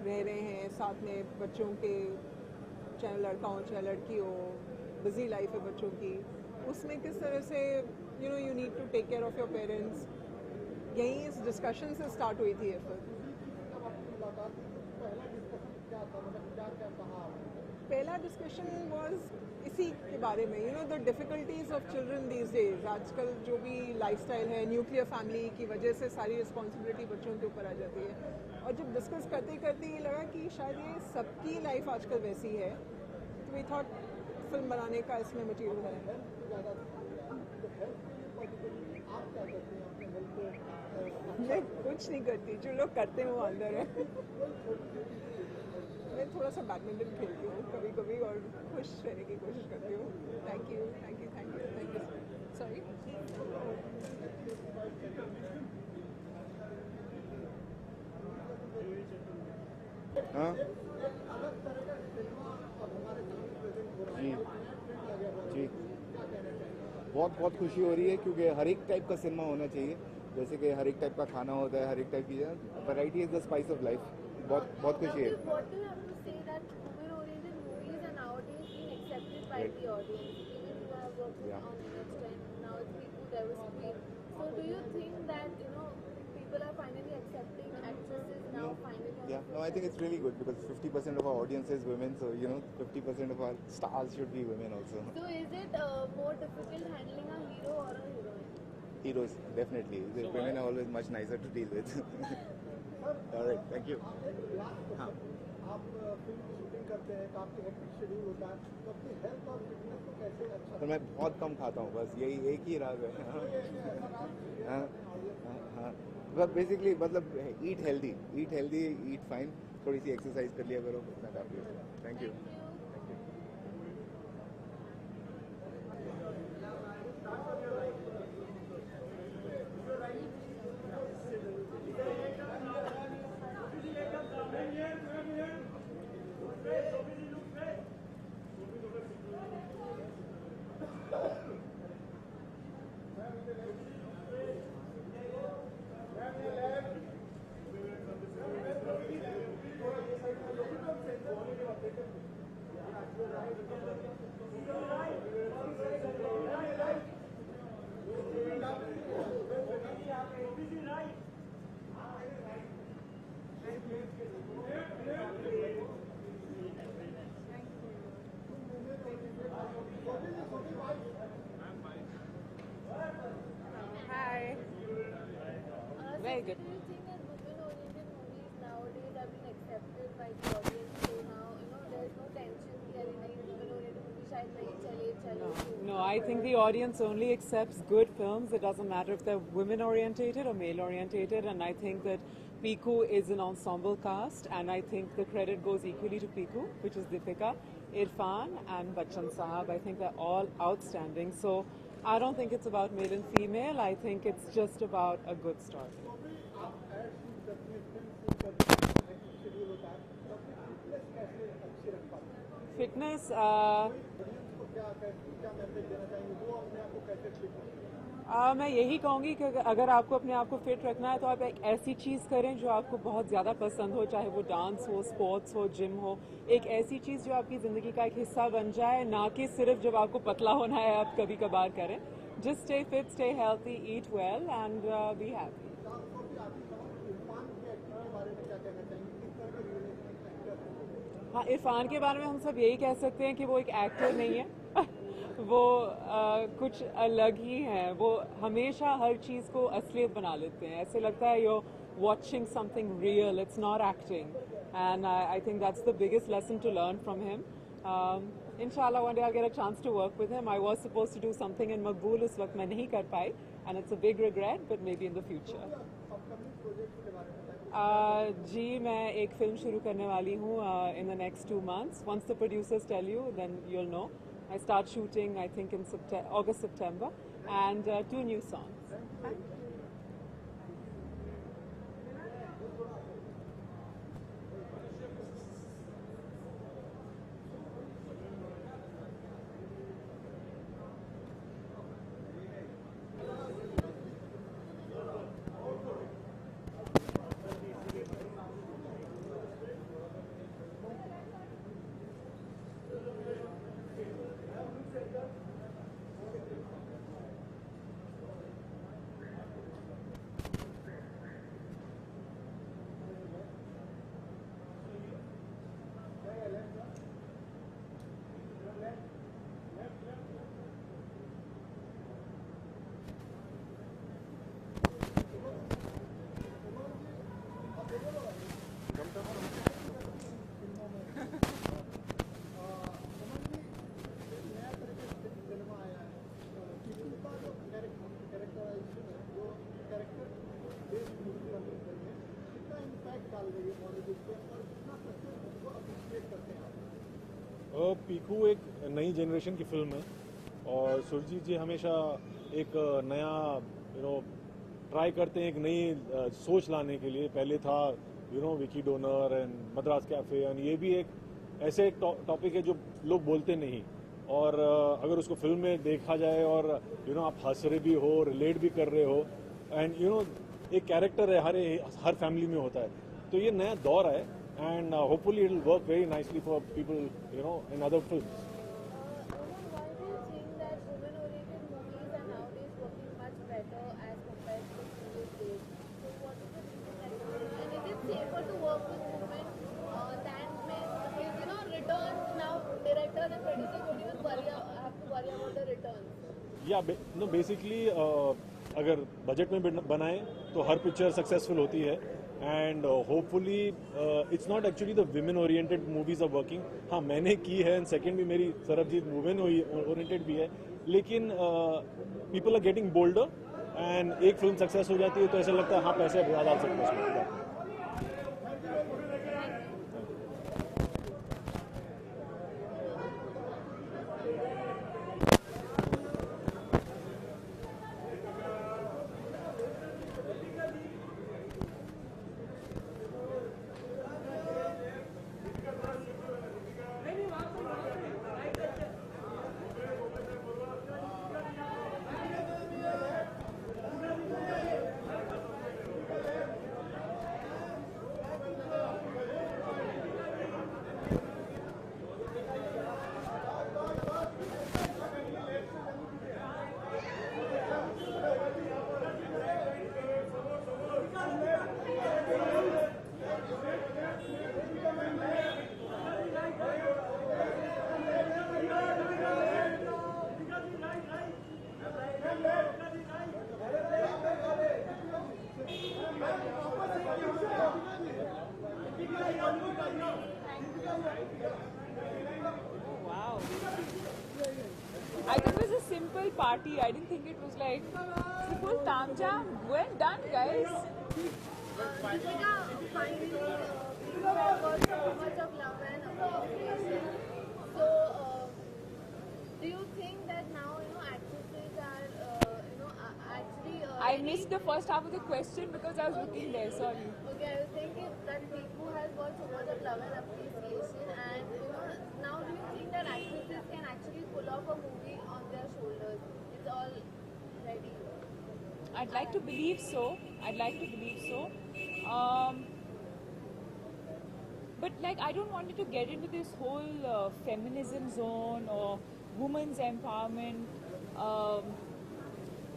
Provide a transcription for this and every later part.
रह रहे हैं, साथ में बच्चों के, चाहे लड़का हो चाहे लड़की हो, बिजी लाइफ है बच्चों की, उसमें किस तरह से you need to take care of your parents, यहीं इस डिस्कशन से स्टार्ट हुई थी ये फिल्म। पहला डिस्कशन वाज इसी के बारे में, the difficulties of children these days. आजकल जो भी लाइफस्टाइल है, न्यूक्लियर फैमिली की वजह से सारी रिस्पॉन्सिबिलिटी बच्चों के ऊपर आ जाती है, और जब डिस्कस करते करते ये लगा कि शायद ये सबकी लाइफ आजकल वैसी है, तो वी थॉट फिल्म बनाने का इसमें मटीरियल है। मैं कुछ नहीं करती, जो लोग करते हैं वो अंदर है। मैं थोड़ा सा बैडमिंटन खेलती हूँ कभी कभी और खुश रहने की कोशिश करती हूँ। Thank you, thank you, thank you, thank you. Sorry. हाँ जी जी, बहुत बहुत खुशी हो रही है क्योंकि हर एक टाइप का सिनेमा होना चाहिए। जैसे कि हर एक टाइप का खाना होता है, हर एक टाइप की variety is the spice of life. बहुत बहुत खुशी है। No, I think it's really good because 50% of our audience is women, so 50% of our stars should be women also. So is it more difficult handling a hero or a heroine? Heroes, definitely. The women are always much nicer to deal with. All right, thank you. हाँ. आप film की shooting करते हैं तो आपकी hectic schedule होता है, तो अपनी हेल्थ और फिटनेस को कैसे अच्छा? तो मैं बहुत कम खाता हूँ, बस यही एक ही राज है। हाँ हाँ, बस बेसिकली मतलब ईट हेल्दी, ईट फाइन, थोड़ी सी एक्सरसाइज कर लिया करो, इतना काफी है। Thank you. Hi. Very good. Do you think that women-oriented movies nowadays have been accepted by the audience? So now there's no tension कि अरे नहीं women-oriented movie शायद नहीं चले. No, I think the audience only accepts good films. It doesn't matter if they're women-orientated or male-orientated, and I think that Piku is an ensemble cast, and I think the credit goes equally to Piku, which is Deepika, Irfan, and Bachchan Sahab. I think they're all outstanding. So I don't think it's about male and female. I think it's just about a good story. Fitness. मैं यही कहूँगी कि अगर आपको अपने आप को fit रखना है तो आप एक ऐसी चीज़ करें जो आपको बहुत ज़्यादा पसंद हो, चाहे वो डांस हो, स्पोर्ट्स हो, जिम हो। एक ऐसी चीज़ जो आपकी ज़िंदगी का एक हिस्सा बन जाए, ना कि सिर्फ जब आपको पतला होना है आप कभी कभार करें। Just stay fit, stay healthy, eat well and be happy. हाँ, इरफान के बारे में हम सब यही कह सकते हैं कि वो एक एक्टर नहीं है। वो कुछ अलग ही है। वो हमेशा हर चीज़ को असलियत बना लेते हैं। ऐसे लगता है you're watching something real. It's not acting. And I think that's the biggest lesson to learn from him. Inshallah, one day I'll get a chance to work with him. I was supposed to do something in Maqbool, उस वक्त मैं नहीं कर पाई, and it's a big regret, but maybe in the future. जी, मैं एक film शुरू करने वाली हूँ in the next 2 months. Once the producers tell you, then you'll know. I start shooting, I think, in August, September, and 2 new songs. निकाल रही है बॉलीवुड पे और कितना सक्सेस को अप्रिशिएट करते हैं आप? पीकू एक नई जनरेशन की फिल्म है और सुरजीत जी हमेशा एक नया ट्राई करते हैं, एक नई सोच लाने के लिए। पहले था Vicky donor and Madras cafe, and ये भी एक ऐसे एक टॉपिक है जो लोग बोलते नहीं, और अगर उसको फिल्म में देखा जाए और आप हंस रहे भी हो, रिलेट भी कर रहे हो, एंड एक कैरेक्टर है, हर फैमिली में होता है, तो ये नया दौर है, and hopefully it will work very nicely for people, in other films. Why do you think that women-oriented movies are nowadays working much better as compared to the previous days? So what is the reason that and it is safer to work with women than men? Because returns now, directors and producers don't even have to worry about the returns. Yeah, basically अगर budget में बनाए तो हर picture successful होती है, and hopefully it's not actually the women oriented movies are working. हाँ, मैंने की है, एंड सेकेंड भी मेरी सरबजीत वुमेन ओरिएंटेड भी है, लेकिन people are getting bolder, and एक फिल्म सक्सेस हो जाती है तो ऐसा लगता है हाँ पैसे ज़्यादा डाल सकते हैं उसमें। Wow. I think it was a simple party. I didn't think it was like simple tam jam. Well done, guys. Deepika, finally, people have got so much of love and appreciation. So, do you think that now, actresses are, actually... I missed the first half of the question because I was looking there. Sorry. Okay, I was thinking that Piku has got so much of love and appreciation, and now do you think that actresses can actually pull off a movie on their shoulders? It's all ready. I'd like to believe so. I'd like to believe so. But like, I don't want it to get into this whole feminism zone or women's empowerment.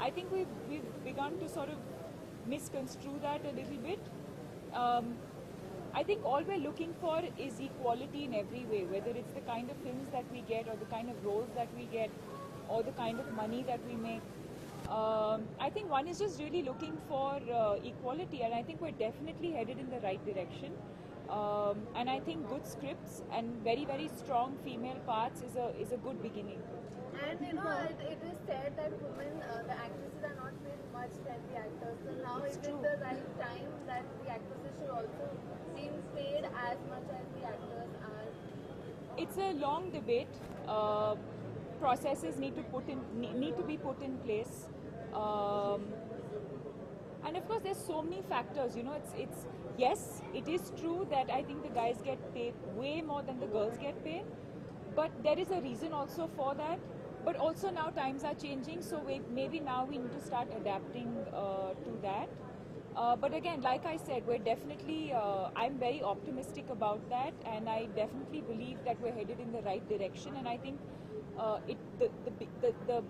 I think we've begun to sort of misconstrue that a little bit. I think all we're looking for is equality in every way, whether it's the kind of films that we get or the kind of roles that we get or the kind of money that we make. I think one is just really looking for equality, and I think we're definitely headed in the right direction. And I think good scripts and very, very strong female parts is a good beginning. And it is said that women, the actresses are not paid much than the actors. So now is it the right time that the actresses should also be paid as much as the actors are? It's a long debate. Processes need to be put in place. And of course, there's so many factors. It's yes, it is true that I think the guys get paid way more than the girls get paid, but there is a reason also for that. But also now times are changing, so maybe now we need to start adapting to that. But again, like I said, we're definitely, I'm very optimistic about that, and I definitely believe that we're headed in the right direction. And I think the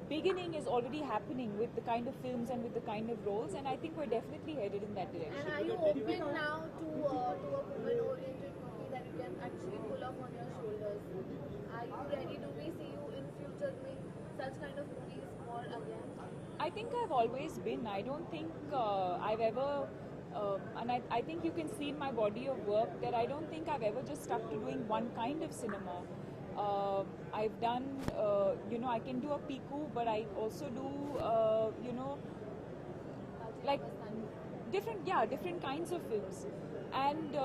beginning is already happening with the kind of films and with the kind of roles, and I think we're definitely headed in that direction. And are you open now to a woman-oriented movie that you can actually pull off on your shoulders? Are you ready? Do we see you in future doing such kind of movies more again? I think I've always been. I don't think I've ever, and I think you can see in my body of work that I don't think I've ever just stuck to doing one kind of cinema. I've done, I can do a piku, but I also do, like different kinds of films. And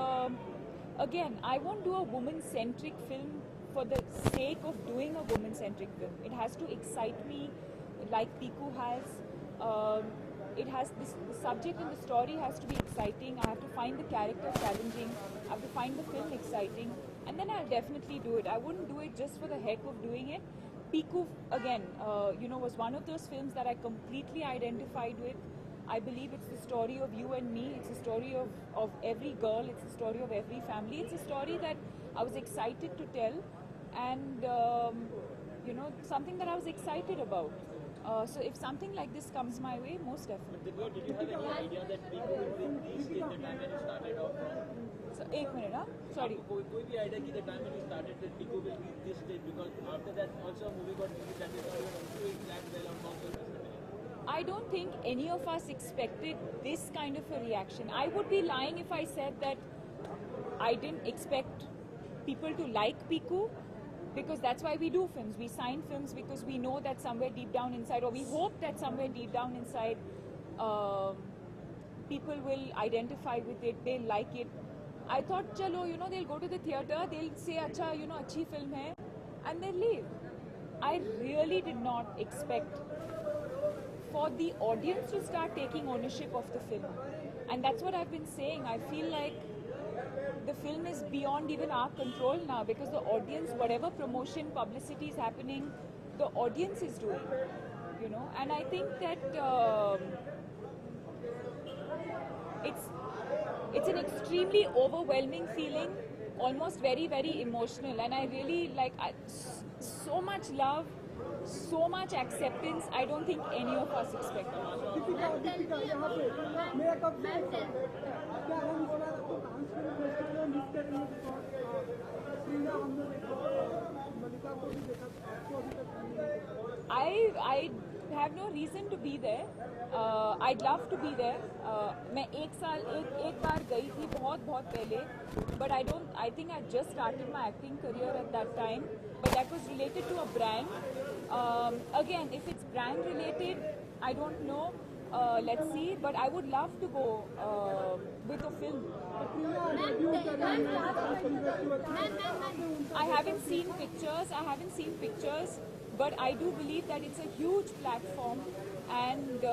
again, I won't do a woman-centric film for the sake of doing a woman-centric film. It has to excite me, like Piku has. It has this, the subject and the story has to be exciting. I have to find the character challenging. I have to find the film exciting, and then I'll definitely do it. I wouldn't do it just for the heck of doing it. Piku, again, was one of those films that I completely identified with. I believe it's the story of you and me. It's the story of every girl. It's the story of every family. It's a story that I was excited to tell, and something that I was excited about. So if something like this comes my way, most definitely. Did you have any idea that Piku will reach the time when you started off from? So, एक minute, huh? Sorry. कोई भी idea कि the time when you started that Piku will reach this stage, because after that also a movie got released that is not doing that well on box office. I don't think any of us expected this kind of a reaction. I would be lying if I said that I didn't expect people to like Piku, because that's why we do films. We sign films because we know that somewhere deep down inside, or we hope that somewhere deep down inside, people will identify with it, they'll like it. I thought, chalo, they'll go to the theatre, they'll say, acha, achhi film hai, and they'll leave. I really did not expect for the audience to start taking ownership of the film. And that's what I've been saying. I feel like the film is beyond even our control now, because the audience, whatever promotion, publicity is happening, the audience is doing, and I think that it's an extremely overwhelming feeling, almost very, very emotional, and I really so much love, so much acceptance. I don't think any of us expected. Deepika यहाँ पे मेरा कब से क्या हम बोला आपको dance festival में मिस करेंगे, प्रिया हमने देखा, मलिका को भी देखा, आपको अभी तक नहीं देखा. I have no reason to be there. I'd love to be there. मैं एक बार गई थी बहुत पहले, but I think I just started my acting career at that time, but that was related to a brand. Again, if it's brand related, I don't know. Let's see, but I would love to go with a film. I haven't seen pictures, but I do believe that it's a huge platform, and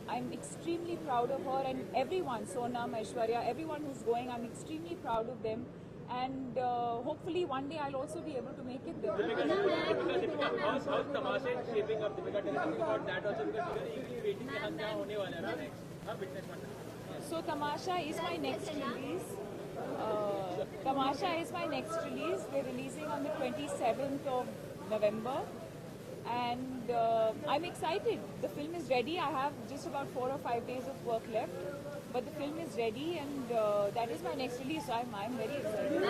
I'm extremely proud of her and everyone, Sonam, Aishwarya, everyone who's going. I'm extremely proud of them, and hopefully one day I'll also be able to make it there. How's Tamasha shaping up? Deepika, tell us about that also, because we are eagerly waiting कि हम क्या होने वाला है ना next. हाँ, witness करना. So Tamasha is my next release. Tamasha is my next release. We're releasing on the 27th of November, and I'm excited. The film is ready. I have just about 4 or 5 days of work left, but the film is ready, and that is my next release. So I'm very excited.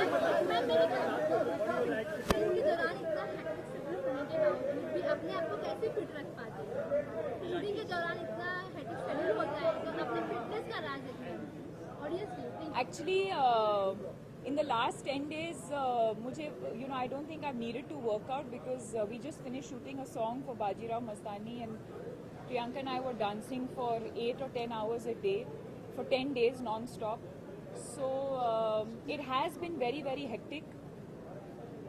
अपने आप को कैसे fit रख पाते हैं? Shooting के दौरान इतना हेक्टिक शेड्यूल होता है, तो अपने फिटनेस का राज है ऑडियंसली. Actually, in the last 10 days, I don't think I've needed to work out, because we just finished shooting a song for Bajirao Mastani, and Priyanka and I were dancing for 8 or 10 hours a day for 10 days non-stop. So it has been very, very hectic.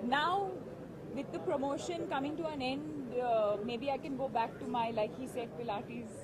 Now, with the promotion coming to an end, maybe I can go back to my, like he said, Pilates.